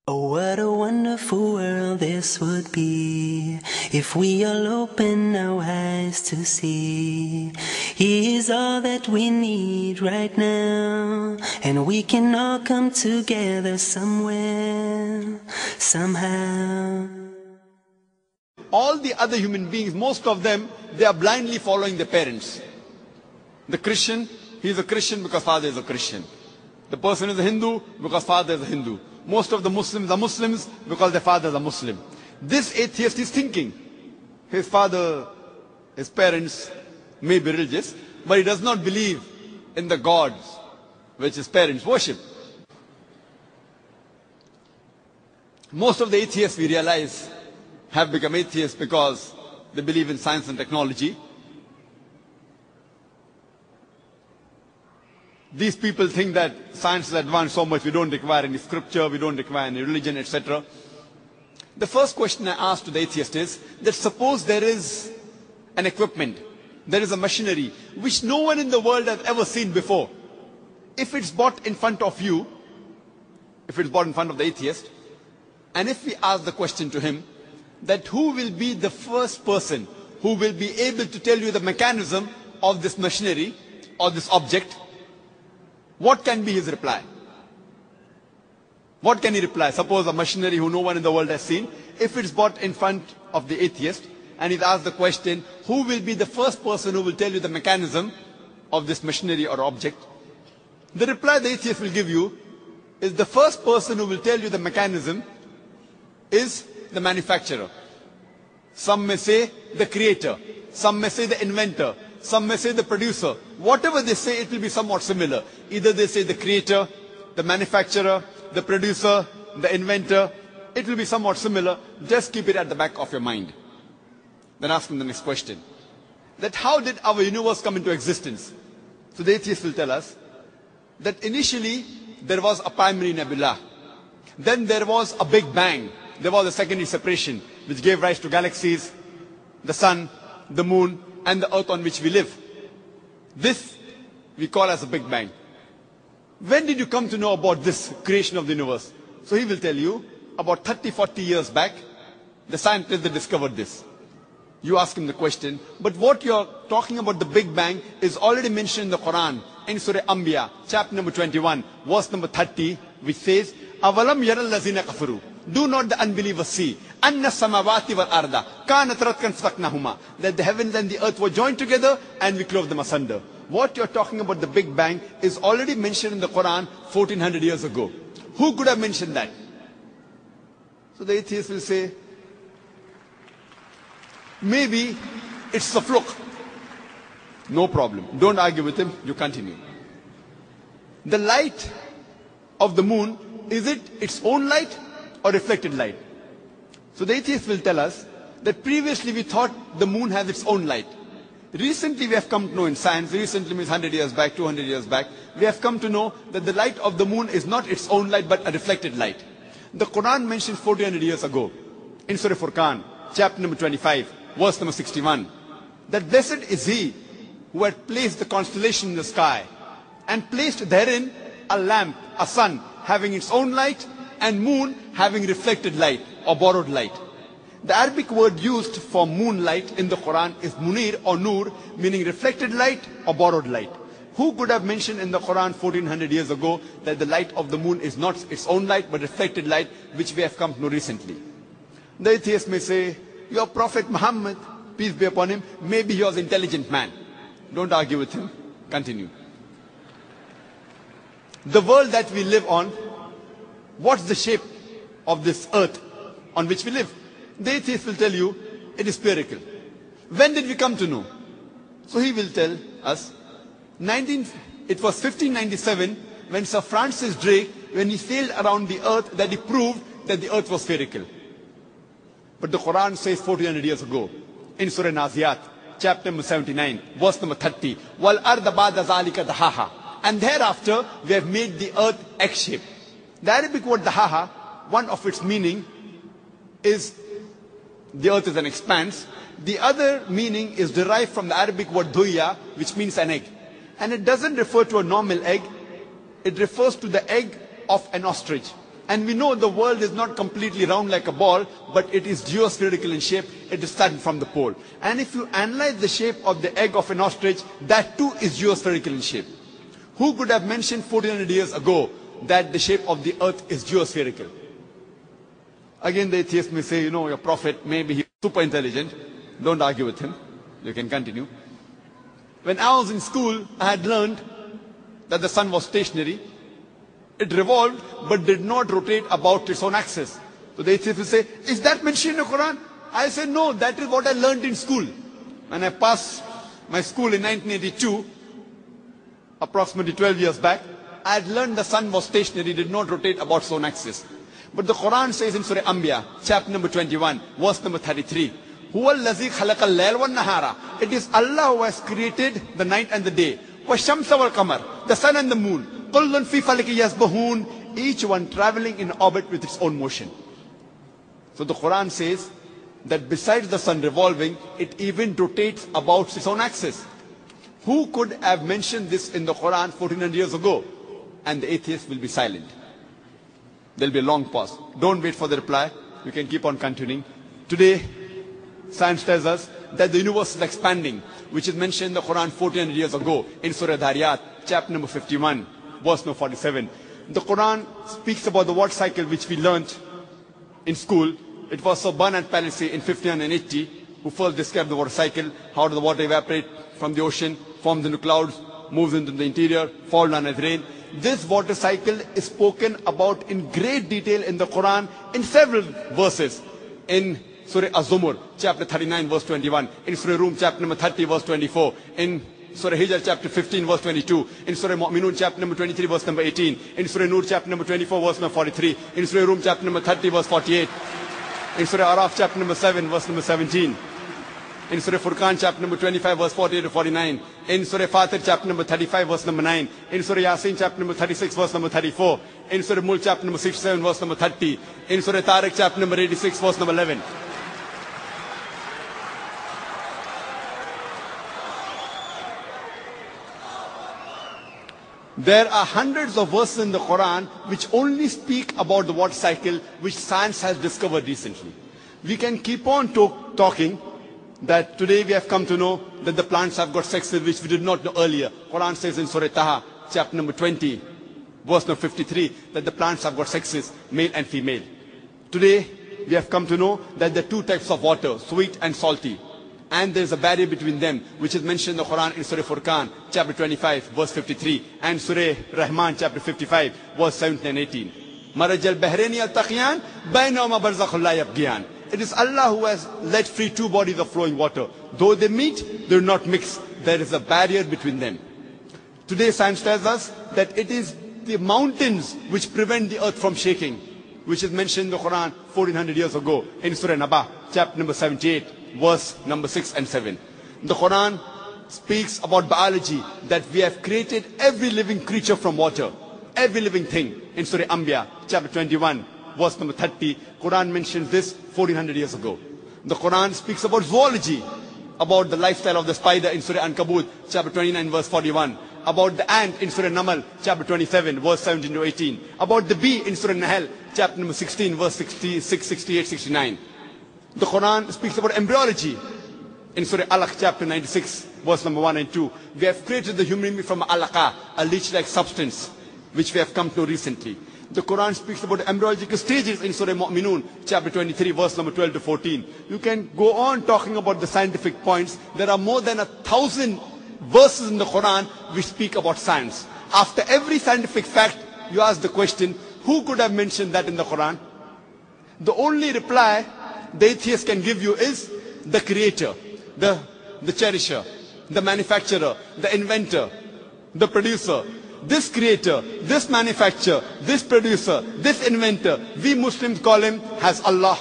Oh, what a wonderful world this would be if we all open our eyes to see He is all that we need right now, and we can all come together somewhere, somehow. All the other human beings, most of them, they are blindly following their parents. The Christian, he is a Christian because father is a Christian. The person is a Hindu because father is a Hindu. Most of the Muslims are Muslims because their fathers are Muslim. This atheist is thinking his father, his parents may be religious, but he does not believe in the gods which his parents worship. Most of the atheists, we realize, have become atheists because they believe in science and technology. These people think that science has advanced so much, we don't require any scripture, we don't require any religion, etc. The first question I ask to the atheist is that suppose there is an equipment, there is a machinery which no one in the world has ever seen before. If it's brought in front of you, if it's brought in front of the atheist, and if we ask the question to him that who will be the first person who will be able to tell you the mechanism of this machinery or this object, what can be his reply? What can he reply? Suppose a machinery who no one in the world has seen, if it's brought in front of the atheist and he's asked the question, who will be the first person who will tell you the mechanism of this machinery or object? The reply the atheist will give you is the first person who will tell you the mechanism is the manufacturer. Some may say the creator, some may say the inventor, some may say the producer. Whatever they say, it will be somewhat similar. Either they say the creator, the manufacturer, the producer, the inventor. It will be somewhat similar. Just keep it at the back of your mind. Then ask him the next question. That how did our universe come into existence? So the atheist will tell us that initially there was a primary nebula. Then there was a big bang. There was a secondary separation which gave rise to galaxies, the sun, the moon, and the earth on which we live. This we call as a Big Bang. When did you come to know about this creation of the universe? So he will tell you, about 30, 40 years back, the scientists that discovered this. You ask him the question, but what you're talking about the Big Bang is already mentioned in the Quran, in Surah Anbiya, chapter number 21, verse number 30, which says, Avalam yaral lazina kafaru. Do not the unbelievers see anna samawati wal arda kanat ratkan fataqnahuma, that the heavens and the earth were joined together and we clove them asunder. What you're talking about the Big Bang is already mentioned in the Quran 1400 years ago. Who could have mentioned that? So the atheist will say, maybe it's a fluke. No problem. Don't argue with him. You continue. The light of the moon, is it its own light or reflected light? So the atheist will tell us that previously we thought the moon has its own light. Recently we have come to know in science, recently means 100 years back, 200 years back, we have come to know that the light of the moon is not its own light but a reflected light. The Quran mentions 1400 years ago in Surah Furqan, chapter number 25, verse number 61, that blessed is he who had placed the constellation in the sky and placed therein a lamp, a sun having its own light and moon having reflected light or borrowed light. The Arabic word used for moonlight in the Quran is munir or nur, meaning reflected light or borrowed light. Who could have mentioned in the Quran 1400 years ago that the light of the moon is not its own light but reflected light, which we have come to know recently? The atheist may say, your Prophet Muhammad, peace be upon him, maybe he was an intelligent man. Don't argue with him. Continue. The world that we live on, what's the shape of this earth on which we live? The atheist will tell you, it is spherical. When did we come to know? So he will tell us, it was 1597 when Sir Francis Drake, when he sailed around the earth, that he proved that the earth was spherical. But the Quran says 1400 years ago, in Surah Naziyat, chapter number 79, verse number 30, Wal arda ba'da zalika dahaha. And thereafter, we have made the earth egg-shaped. The Arabic word dahaha, one of its meaning is the earth is an expanse. The other meaning is derived from the Arabic word duya, which means an egg. And it doesn't refer to a normal egg. It refers to the egg of an ostrich. And we know the world is not completely round like a ball, but it is geospherical in shape. It is starting from the pole. And if you analyze the shape of the egg of an ostrich, that too is geospherical in shape. Who could have mentioned 1400 years ago that the shape of the earth is geospherical? Again, the atheist may say, your prophet, maybe he's super intelligent. Don't argue with him. You can continue. When I was in school, I had learned that the sun was stationary. It revolved, but did not rotate about its own axis. So the atheist will say, is that mentioned in the Quran? I say, no, that is what I learned in school. When I passed my school in 1982, approximately 12 years back, I had learned the sun was stationary, did not rotate about its own axis. But the Quran says in Surah Anbiya, chapter number 21, verse number 33, Huwa allazi khalaqa al-layl wan-nahara. It is Allah who has created the night and the day. Wa-shamsa wal-qamar, the sun and the moon. Kullun fi falaki yasbahun, each one traveling in orbit with its own motion. So the Quran says that besides the sun revolving, it even rotates about its own axis. Who could have mentioned this in the Quran 1400 years ago? And the atheist will be silent. There will be a long pause. Don't wait for the reply. You can keep on continuing. Today, science tells us that the universe is expanding, which is mentioned in the Quran 1400 years ago in Surah Dhariyat, chapter number 51, verse number 47. The Quran speaks about the water cycle which we learnt in school. It was Sir Bernard Palissy in 1580 who first described the water cycle, how does the water evaporate from the ocean, forms into clouds, moves into the interior, falls down as rain. This water cycle is spoken about in great detail in the Quran in several verses. In Surah Az-Zumur, chapter 39, verse 21. In Surah Rum, chapter number 30, verse 24. In Surah Hijr, chapter 15, verse 22. In Surah Mu'minun, chapter number 23, verse number 18. In Surah Nur, chapter number 24, verse number 43. In Surah Rum, chapter number 30, verse 48. In Surah Araf, chapter number 7, verse number 17. In Surah Furqan, chapter number 25, verse 48 to 49. In Surah Fatir, chapter number 35, verse number 9. In Surah Yasin, chapter number 36, verse number 34. In Surah Mulk, chapter number 67, verse number 30. In Surah Tariq, chapter number 86, verse number 11. There are hundreds of verses in the Quran which only speak about the water cycle, which science has discovered recently. We can keep on talking that today we have come to know that the plants have got sexes which we did not know earlier. Quran says in Surah Taha, chapter number 20, verse number 53, that the plants have got sexes, male and female. Today we have come to know that there are two types of water, sweet and salty. And there is a barrier between them, which is mentioned in the Quran in Surah Furqan, chapter 25, verse 53, and Surah Rahman, chapter 55, verse 17 and 18. Marajal Bahraini al-Taqiyan, Bainahuma barzakhun la yabghiyan. It is Allah who has let free two bodies of flowing water. Though they meet, they do not mix. There is a barrier between them. Today science tells us that it is the mountains which prevent the earth from shaking, which is mentioned in the Quran 1400 years ago in Surah Naba, chapter number 78, verse number 6 and 7. The Quran speaks about biology, that we have created every living creature from water, every living thing. In Surah Anbiya, chapter 21, verse number 30, Quran mentions this 1400 years ago. The Quran speaks about zoology, about the lifestyle of the spider in Surah Ankabut, chapter 29, verse 41. About the ant in Surah Namal, chapter 27, verse 17 to 18. About the bee in Surah Nahl, chapter number 16, verse 66, 68, 69. The Quran speaks about embryology in Surah Alaq, chapter 96, verse number 1 and 2. We have created the human being from alaqa, a leech-like substance, which we have come to recently. The Quran speaks about embryological stages in Surah Mu'minun, chapter 23, verse number 12 to 14. You can go on talking about the scientific points. There are more than 1,000 verses in the Quran which speak about science. After every scientific fact, you ask the question, who could have mentioned that in the Quran? The only reply the atheist can give you is the creator, the cherisher, the manufacturer, the inventor, the producer. This creator, this manufacturer, this producer, this inventor, we Muslims call him as Allah.